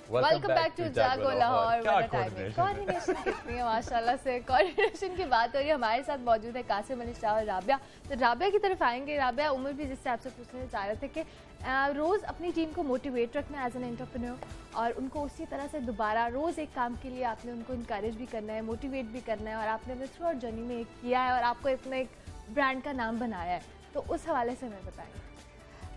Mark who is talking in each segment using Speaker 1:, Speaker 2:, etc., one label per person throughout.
Speaker 1: Welcome back to جاگو Lahore. Coordination کتنی ہے ماشاءاللہ سے. کوآرڈینیشن کی بات ہو رہی ہے, ہمارے ساتھ موجود ہے قاسم علی شاہ اور رابعہ. تو رابعہ کی طرف آئیں گے. رابعہ, عمر بھی جس سے آپ سے پوچھنا چاہ رہے تھے کہ روز اپنی ٹیم کو موٹیویٹ رکھنا ایز این انٹرپرینور, اور ان کو اسی طرح سے دوبارہ روز ایک کام کے لیے آپ نے ان کو انکریج بھی کرنا ہے, موٹیویٹ بھی کرنا ہے, اور آپ نے اپنے تھرو آؤٹ جرنی میں کیا ہے اور آپ کو اپنا ایک برانڈ کا نام بنایا ہے. تو اس حوالے سے ہمیں بتائیں.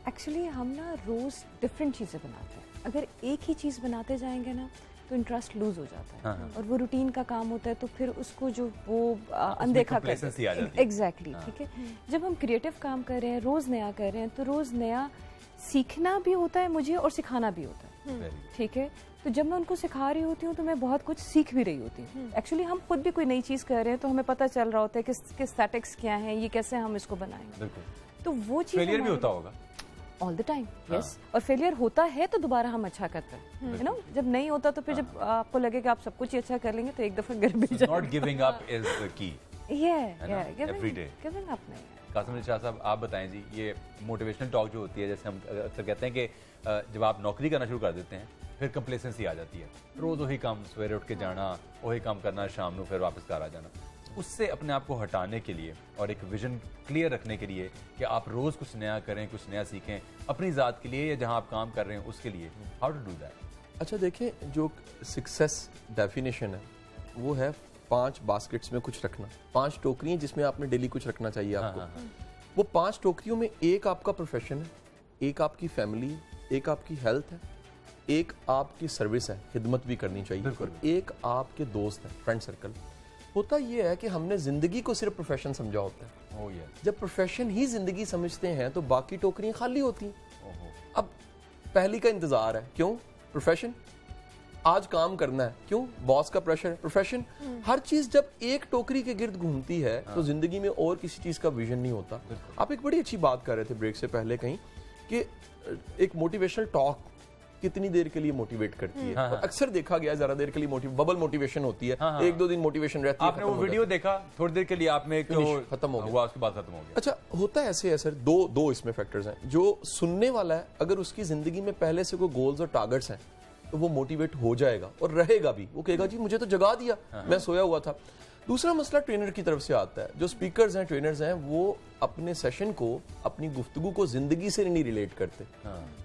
Speaker 2: ایکچولی ہم نا روز ڈفرینٹ چیزیں بناتے ہیں. اگر ایک ہی چیز بناتے جائیں گے نا تو انٹرسٹ لوز ہو جاتا ہے, اور وہ روٹین کا کام ہوتا ہے, تو پھر اس کو جو وہ اندیکھا کرتے ہیں. ایگزیکٹلی, ٹھیک ہے. جب ہم کریٹو کام کر رہے ہیں, روز نیا کر رہے ہیں, تو روز نیا سیکھنا بھی ہوتا ہے مجھے اور سکھانا بھی ہوتا ہے, ٹھیک ہے. تو جب میں ان کو سکھا رہی ہوتی ہوں تو میں بہت کچھ سیکھ بھی رہی ہوتی ہوں. ایکچولی ہم خود بھی کوئی نئی چیز کر رہے ہیں تو ہمیں پتہ چل رہا ہوتا ہے کہ اسٹیٹکس کیا ہیں, یہ کیسے ہم اس کو بنائیں گے. تو وہ چیز
Speaker 3: فیلئر بھی ہوتا ہوگا
Speaker 2: آل دا ٹائم. یس, اور فیلئر ہوتا ہے تو دوبارہ ہم اچھا کرتے ہیں. یو نو, جب نہیں ہوتا تو پھر جب آپ کو لگے کہ آپ سب کچھ اچھا کر لیں گے تو ایک دفعہ گر بھی جائے.
Speaker 3: ناٹ گیونگ اپ از دی کی. ایوری ڈے
Speaker 2: گیونگ اپ نہیں.
Speaker 3: قاسم علی شاہ صاحب, آپ بتائیں جی, یہ موٹیویشنل ٹاک جو ہوتی ہے, جیسے ہم اکثر کہتے ہیں کہ جب آپ نوکری کرنا شروع کر دیتے ہیں پھر کمپلیسنسی آ جاتی ہے. روز وہی کام, سویرے اٹھ کے جانا, وہی کام کرنا, شام کو پھر واپس گھر آ جانا. اس سے اپنے آپ کو ہٹانے کے لیے اور ایک ویژن کلیئر رکھنے کے لیے کہ آپ روز کچھ نیا کریں, کچھ نیا سیکھیں اپنی ذات کے لیے یا جہاں آپ کام کر رہے ہیں اس کے لیے, ہاؤ ٹو ڈو دیٹ؟
Speaker 4: اچھا دیکھیں, جو سکسیس ڈیفینیشن ہے وہ ہے 5 باسکٹس میں کچھ رکھنا, 5 ٹوکریاں جس میں آپ نے ڈیلی کچھ رکھنا چاہیے آپ کو. وہ 5 ٹوکریوں میں ایک آپ کا پروفیشن ہے, ایک آپ کی فیملی ہے, ایک آپ کی ہیلتھ ہے, ایک آپ کی سروس ہے, خدمت بھی کرنی چاہیے, اور ایک آپ کے دوست ہیں, فرینڈ سرکل. ہوتا یہ ہے کہ ہم نے زندگی کو صرف پروفیشن سمجھا ہوتا ہے. جب پروفیشن ہی زندگی سمجھتے ہیں تو باقی ٹوکریاں خالی ہوتی ہیں. اب پہلی کا انتظار ہے, کیوں؟ پروفیشن. آج کام کرنا ہے, کیوں؟ باس کا پریشر ہے, پروفیشن. ہر چیز جب ایک ٹوکری کے گرد گھومتی ہے تو زندگی میں اور کسی چیز کا ویژن نہیں ہوتا. آپ ایک بڑی اچھی بات کر رہے تھے بریک سے پہلے کہیں کہ ایک موٹیویشنل ٹاک کتنی دیر کے لیے موٹیویٹ کرتی ہے. اکثر دیکھا گیا ذرا دیر کے لیے ببل موٹیویشن ہوتی ہے, 1-2 دن موٹیویشن رہتی ہے.
Speaker 3: آپ نے وہ ویڈیو دیکھا, تھوڑی دیر کے لیے آپ میں
Speaker 4: ختم ہو
Speaker 3: گیا, اس کے بعد ختم ہو گیا.
Speaker 4: اچھا, ہوتا ایسے ہے سر, دو اس میں فیکٹرز ہیں. جو سننے والا ہے اگر اس کی زندگی میں پہلے سے کوئی گولز اور ٹارگٹس ہیں تو وہ موٹیویٹ ہو جائے گا اور رہے گا بھی. وہ کہے گا جی مجھے تو جگا دیا, میں سویا ہوا تھا. دوسرا مسئلہ ٹرینر کی طرف سے آتا ہے. جو سپیکرز ہیں, ٹرینرز ہیں, وہ اپنے سیشن کو, اپنی گفتگو کو زندگی سے نہیں ریلیٹ کرتے,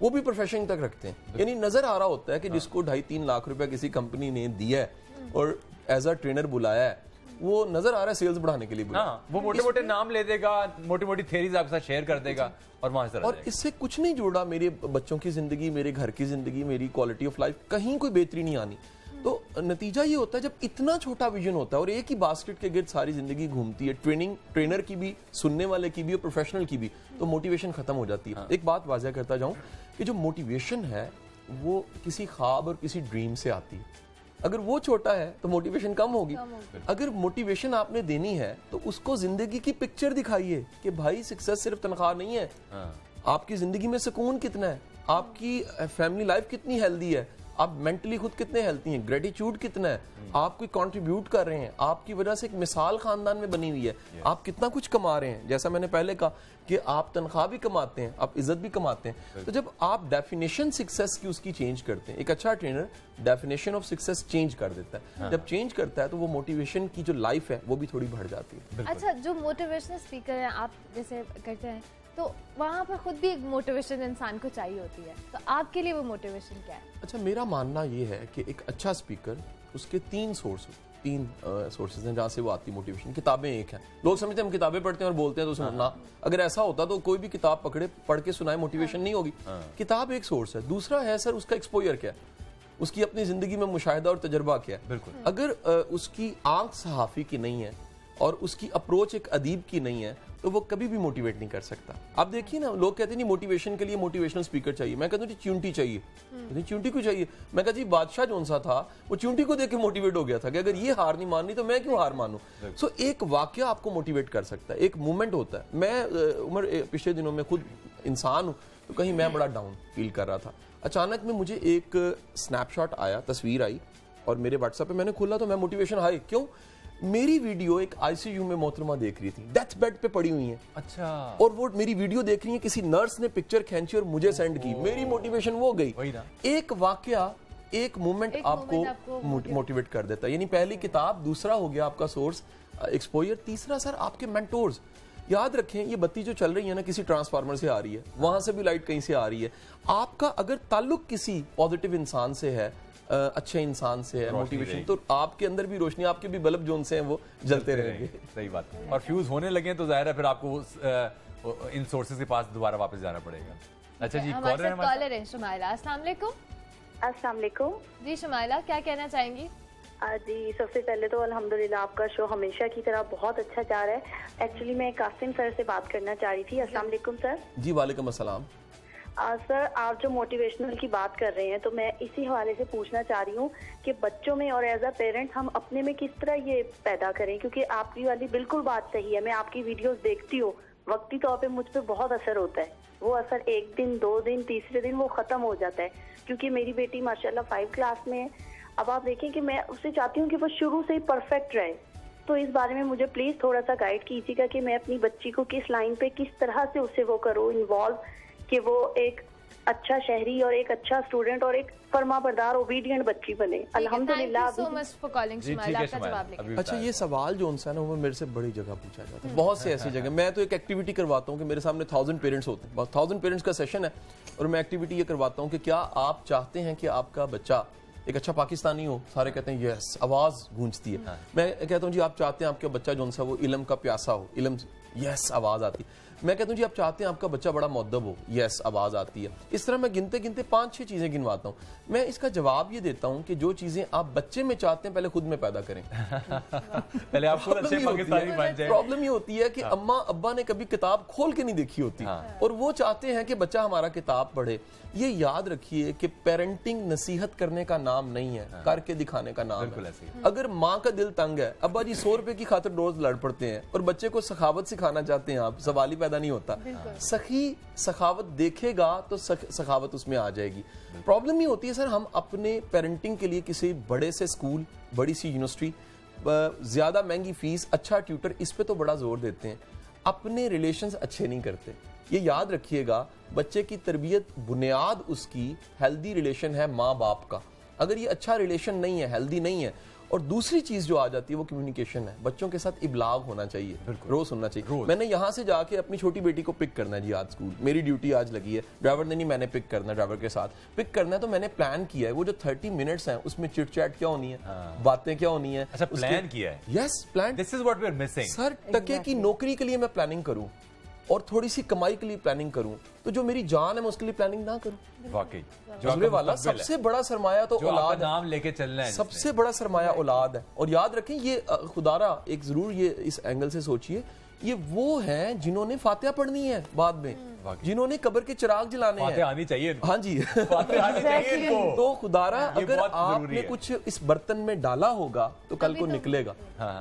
Speaker 4: وہ بھی پروفیشن تک رکھتے ہیں. یعنی نظر آ رہا ہوتا ہے کہ جس کو 2.5-3 لاکھ روپے کسی کمپنی نے دیا ہے اور ایز اے ٹرینر بلایا ہے, وہ نظر آ رہا ہے سیلز بڑھانے کے لیے بلایا.
Speaker 3: وہ موٹے موٹے نام لے دے گا, موٹی موٹی تھیریز آپ کے ساتھ شیئر کر دے گا, اور وہاں سے,
Speaker 4: اور اس سے کچھ نہیں جوڑا میرے بچوں کی زندگی, میرے گھر کی زندگی, میری کوالٹی آف لائف, کہیں کوئی بہتری نہیں آنی. تو نتیجہ یہ ہوتا ہے جب اتنا چھوٹا ویژن ہوتا ہے اور ایک ہی باسکٹ کے گرد ساری زندگی گھومتی ہے, ٹرینر کی بھی, سننے والے کی بھی اور پروفیشنل کی بھی, تو موٹیویشن ختم ہو جاتی ہے. ایک بات واضح کرتا جاؤں کہ جو موٹیویشن ہے وہ کسی خواب اور کسی ڈریم سے آتی ہے. اگر وہ چھوٹا ہے تو موٹیویشن کم ہوگی. اگر موٹیویشن آپ نے دینی ہے تو اس کو زندگی کی پکچر دکھائیے کہ بھائی سکسیس صرف تنخواہ نہیں ہے, آپ کی زندگی میں سکون کتنا ہے, آپ کی فیملی لائف کتنی ہیلدی ہے, آپ مینٹلی خود کتنے ہیلتھی ہیں, گریٹیچیوڈ کتنا ہے, آپ کوئی کنٹریبیوٹ کر رہے ہیں, آپ کی وجہ سے ایک مثال خاندان میں بنی ہوئی ہے, آپ کتنا کچھ کما رہے ہیں. جیسا میں نے پہلے کہا کہ آپ تنخواہ بھی کماتے ہیں, آپ عزت بھی کماتے ہیں. تو جب آپ ڈیفینیشن سکسیس کی اس کی چینج کرتے ہیں, ایک اچھا trainer definition of success change کر دیتا ہے. جب چینج کرتا ہے تو وہ موٹیویشن کی جو لائف ہے وہ بھی تھوڑی بڑھ جاتی ہے.
Speaker 1: اچھا, جو موٹیویشنل اسپیکر ہیں آپ جیسے کرتے ہیں, تو وہاں پر خود بھی ایک موٹیویشن انسان کو چاہیے ہوتی ہے, تو آپ کے لیے وہ موٹیویشن کیا ہے؟
Speaker 4: اچھا, میرا ماننا یہ ہے کہ ایک اچھا اسپیکر, اس کے 3 سورسز ہیں جہاں سے وہ آتی موٹیویشن. کتابیں ایک ہیں, لوگ سمجھتے ہیں ہم کتابیں پڑھتے ہیں اور بولتے ہیں تو سننا, اگر ایسا ہوتا تو کوئی بھی کتاب پڑھ کے سنائے موٹیویشن نہیں ہوگی. کتاب ایک سورس ہے. دوسرا ہے سر اس کا ایکسپوئر کیا ہے, اس کی اپنی زندگی میں مشاہدہ اور تجربہ کیا ہے. اگر اس کی آنکھ صحافی کی نہیں ہے اور اس کی اپروچ ایک ادیب کی نہیں ہے تو وہ کبھی بھی موٹیویٹ نہیں کر سکتا. آپ دیکھیے نا, لوگ کہتے ہیں نہیں موٹیویشن کے لیے موٹیویشنل اسپیکر چاہیے. میں کہتا ہوں چیونٹی چاہیے. چیونٹی کو چاہیے. میں کہا جی بادشاہ جون سا تھا وہ چیونٹی کو دیکھ کے موٹیویٹ ہو گیا تھا کہ اگر یہ ہار نہیں ماننی تو میں کیوں ہار مانوں. سو ایک واقعہ آپ کو موٹیویٹ کر سکتا ہے, ایک مومنٹ ہوتا ہے. میں عمر پچھلے دنوں میں خود انسان ہوں تو کہیں میں بڑا ڈاؤن فیل کر رہا تھا. اچانک میں مجھے ایک سنیپ شاٹ آیا, تصویر آئی, اور میرے واٹس ایپ پہ میں نے کھولا تو میں موٹیویشن ہائی. کیوں؟ میری ویڈیو ایک ICU میں محترمہ دیکھ رہی تھی, ڈیتھ بیڈ پہ پڑی ہوئی ہیں. اچھا. اور وہ میری ویڈیو دیکھ رہی ہیں, کسی نرس نے پکچر کھینچی اور مجھے سینڈ کی. میری موٹیویشن وہ گئی. ایک واقعہ ایک مومنٹ آپ کو موٹیویٹ کر دیتا ہے. یعنی پہلی کتاب, دوسرا ہو گیا آپ کا سورس ایکسپوجر, تیسرا سر آپ کے مینٹورز. یاد رکھیں یہ بتی جو چل رہی ہے نا کسی ٹرانسفارمر سے آ رہی ہے, وہاں سے بھی لائٹ کہیں سے آ رہی ہے. آپ کا اگر تعلق کسی پازیٹیو انسان سے ہے, اچھے انسان سے ہے, موٹیویشن, تو آپ کے اندر بھی روشنی, آپ کے بھی بلب جو سے ہیں وہ جلتے رہیں گے.
Speaker 3: صحیح بات. اور فیوز ہونے لگے تو ظاہر ہے پھر آپ کو ان سورسز کے پاس دوبارہ واپس جانا پڑے گا. اچھا جی,
Speaker 1: کالر ہے شمائلہ. السلام علیکم.
Speaker 5: السلام علیکم.
Speaker 1: جی شمائلہ, کیا کہنا چاہیں گی؟
Speaker 5: جی سب سے پہلے تو الحمدللہ آپ کا شو ہمیشہ کی طرح بہت اچھا جا رہا ہے. ایکچولی میں قاسم سر سے بات کرنا چاہ رہی تھی. السلام علیکم سر.
Speaker 4: جی وعلیکم السلام.
Speaker 5: سر آپ جو موٹیویشنل کی بات کر رہے ہیں تو میں اسی حوالے سے پوچھنا چاہ رہی ہوں کہ بچوں میں اور ایز اے پیرنٹ ہم اپنے میں کس طرح یہ پیدا کریں, کیونکہ آپ کی والی بالکل بات صحیح ہے. میں آپ کی ویڈیوز دیکھتی ہوں, وقتی طور پہ مجھ پہ بہت اثر ہوتا ہے. وہ اثر ایک دن, 2 دن, تیسرے دن وہ ختم ہو جاتا ہے. کیونکہ میری بیٹی ماشاءاللہ 5 کلاس میں ہے. اب آپ دیکھیں کہ میں اسے چاہتی ہوں کہ وہ شروع سے ہی پرفیکٹ رہے. تو اس بارے میں مجھے پلیز تھوڑا سا گائیڈ کیجیے گا کہ میں اپنی بچی کو کس لائن پہ کس طرح سے اسے وہ کروں انوالو کہ وہ ایک اچھا شہری اور ایک اچھا اسٹوڈنٹ اور ایک فرما بردار اوبیڈینٹ بچی بنے. الحمدللہ.
Speaker 4: اچھا یہ سوال جو ان سے نا وہ میرے سے بڑی جگہ پوچھا جاتا ہے, بہت سے ایسی جگہ. میں تو ایک ایکٹیویٹی کرواتا ہوں کہ میرے سامنے 1000 پیرنٹس ہوتے ہیں, 1000 پیرنٹس کا سیشن ہے, اور میں ایکٹیویٹی یہ کرواتا ہوں کہ کیا آپ چاہتے ہیں کہ آپ کا بچہ ایک اچھا پاکستانی ہو. سارے کہتے ہیں یس, آواز گونجتی ہے. میں کہتا ہوں جی آپ چاہتے ہیں آپ کا بچہ جو سا وہ علم کا پیاسا ہو, علم, یس آواز آتی. میں کہتا ہوں جی آپ چاہتے ہیں آپ کا بچہ بڑا مؤدب ہو, یس آواز آتی ہے. اس طرح میں گنتے گنتے 5-6 چیزیں گنواتا ہوں. میں اس کا جواب یہ دیتا ہوں کہ جو چیزیں آپ بچے میں چاہتے ہیں پہلے خود میں پیدا کریں.
Speaker 3: پہلے آپ خود اچھے پاکستانی بن جائیں.
Speaker 4: پرابلم یہ ہوتی ہے کہ اماں ابا نے کبھی کتاب کھول کے نہیں دیکھی ہوتی, اور وہ چاہتے ہیں کہ بچہ ہمارا کتاب پڑھے. یہ یاد رکھیے کہ پیرنٹنگ نصیحت کرنے کا نام نہیں ہے, کر کے دکھانے کا نام ہے. اگر ماں کا دل تنگ ہے, ابا جی 100 روپے کی خاطر روز لڑ پڑتے ہیں, اور بچے کو سخاوت سکھانا چاہتے ہیں آپ, سوال ہی پیدا نہیں ہوتا. سخی سخاوت دیکھے گا تو سخاوت اس میں آ جائے گی. پرابلم یہ ہوتی ہے سر, ہم اپنے پیرنٹنگ کے لیے کسی بڑے سے اسکول, بڑی سی یونیورسٹی, زیادہ مہنگی فیس, اچھا ٹیوٹر, اس پہ تو بڑا زور دیتے ہیں, اپنے ریلیشنز اچھے نہیں کرتے. یہ یاد رکھیے گا, بچے کی تربیت بنیاد اس کی ہیلدی ریلیشن ہے ماں باپ کا. اگر یہ اچھا ریلیشن نہیں ہے, ہیلدی نہیں ہے, اور دوسری چیز جو آ جاتی ہے وہ کمیونیکیشن ہے. بچوں کے ساتھ ابلاغ ہونا چاہیے, روز سننا چاہیے. میں نے یہاں سے جا کے اپنی چھوٹی بیٹی کو پک کرنا ہے جی, آج اسکول میری ڈیوٹی آج لگی ہے, ڈرائیور نے نہیں, میں نے پک کرنا ہے, ڈرائیور کے ساتھ پک کرنا ہے. تو میں نے پلان کیا ہے, وہ جو 30 منٹس ہیں اس میں چٹ چیٹ کیا ہونی ہے, باتیں کیا ہونی ہے.
Speaker 3: اچھا پلان کیا ہے.
Speaker 4: Yes plan.
Speaker 3: This is what we are missing.
Speaker 4: سر ٹکے کی نوکری کے لیے میں پلاننگ کروں اور تھوڑی سی کمائی کے لیے پلاننگ کروں, تو جو میری جان ہے میں اس کے لیے پلاننگ نہ کروں.
Speaker 3: واقعی
Speaker 4: جذبے والا سب سے بڑا سرمایہ تو اولاد
Speaker 3: نام لے کے چلنا ہے,
Speaker 4: سب سے بڑا سرمایہ اولاد ہے. اور یاد رکھیں یہ خدا را ایک ضرور یہ اس اینگل سے سوچئے, یہ وہ ہیں جنہوں نے فاتحہ پڑھنی ہے بعد میں, جنہوں نے قبر کے چراغ جلانے ہیں.
Speaker 3: فاتحہ آنی چاہیے.
Speaker 4: ہاں جی
Speaker 3: فاتحہ آنی چاہیے.
Speaker 4: تو خدا را اگر آپ نے کچھ اس برتن میں ڈالا ہوگا تو کل کو نکلے گا.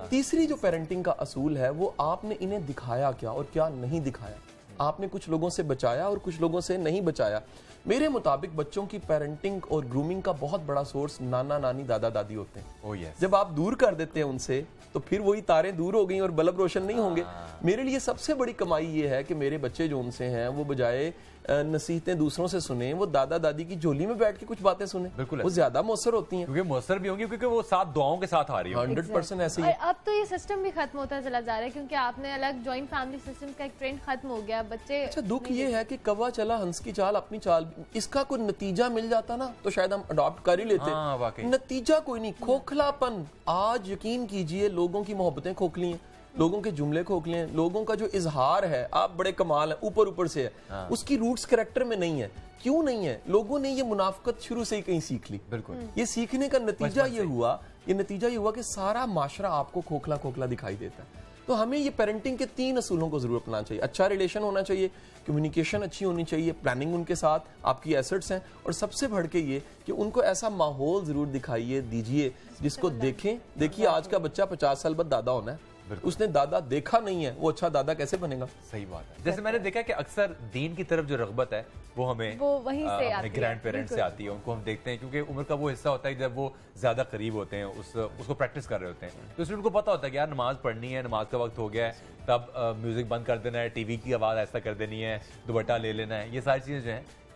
Speaker 4: تیسری جو پیرنٹنگ کا اصول ہے وہ آپ نے انہیں دکھایا کیا اور کیا نہیں دکھایا. آپ نے کچھ لوگوں سے بچایا اور کچھ لوگوں سے نہیں بچایا. میرے مطابق بچوں کی پیرنٹنگ اور گرومنگ کا بہت بڑا سورس نانا نانی دادا دادی ہوتے ہیں. جب آپ دور کر دیتے ہیں ان سے تو پھر وہی تاریں دور ہو گئیں اور بلب روشن نہیں ہوں گے. میرے لیے سب سے بڑی کمائی یہ ہے کہ میرے بچے جو ان سے ہیں وہ بجائے نصیحتیں دوسروں سے سنیں, وہ دادا دادی کی جھولی میں بیٹھ کے کچھ باتیں سنیں.
Speaker 3: بالکل
Speaker 4: وہ زیادہ مؤثر ہوتی ہیں,
Speaker 3: کیونکہ مؤثر بھی ہوں گی کیونکہ وہ ساتھ دعاؤں کے ساتھ آ رہی ہیں.
Speaker 4: 100% ایسے ہی.
Speaker 1: اب تو یہ سسٹم بھی ختم ہوتا چلا جا رہا ہے کیونکہ آپ نے الگ جوائنٹ فیملی سسٹم کا ایک ٹرینڈ ختم ہو گیا. بچے
Speaker 4: اچھا دکھ یہ ہے کہ کوا چلا ہنس کی چال اپنی چال, اس کا کوئی نتیجہ مل جاتا نا تو شاید ہم اڈاپٹ کر ہی لیتے. نتیجہ کوئی نہیں, کھوکھلا پن. آج یقین کیجئے لوگوں کی محبتیں کھوکھلی ہیں, لوگوں کے جملے کھوکھلے ہیں, لوگوں کا جو اظہار ہے آپ بڑے کمال ہیں اوپر سے ہے, اس کی روٹس کریکٹر میں نہیں ہے. کیوں نہیں ہے؟ لوگوں نے یہ منافقت شروع سے ہی کہیں سیکھ لی. بالکل. یہ سیکھنے کا نتیجہ یہ ہوا کہ سارا معاشرہ آپ کو کھوکھلا کھوکھلا دکھائی دیتا ہے. تو ہمیں یہ پیرنٹنگ کے 3 اصولوں کو ضرور اپنانا چاہیے. اچھا ریلیشن ہونا چاہیے, کمیونیکیشن اچھی ہونی چاہیے, پلاننگ ان کے ساتھ, آپ کی ایسٹس ہیں, اور سب سے بڑھ کے یہ کہ ان کو ایسا ماحول ضرور دکھائیے دیجئے جس کو دیکھیے آج کا بچہ 50 سال بعد دادا ہونا ہے, اس نے دادا دیکھا نہیں ہے, وہ اچھا دادا کیسے بنے گا؟
Speaker 3: صحیح بات ہے. جیسے میں نے دیکھا کہ اکثر دین کی طرف جو رغبت ہے وہ ہمیں اپنے گرینڈ پیرنٹ سے آتی ہے. ان کو ہم دیکھتے ہیں کیونکہ عمر کا وہ حصہ ہوتا ہے جب وہ زیادہ قریب ہوتے ہیں, اس کو پریکٹس کر رہے ہوتے ہیں, تو اس میں ان کو پتا ہوتا ہے کہ یار نماز پڑھنی ہے, نماز کا وقت ہو گیا ہے, تب میوزک بند کر دینا ہے, ٹی وی کی آواز ایسا کر دینی ہے, دوپٹہ لے لینا ہے. یہ ساری چیزیں جو ہیں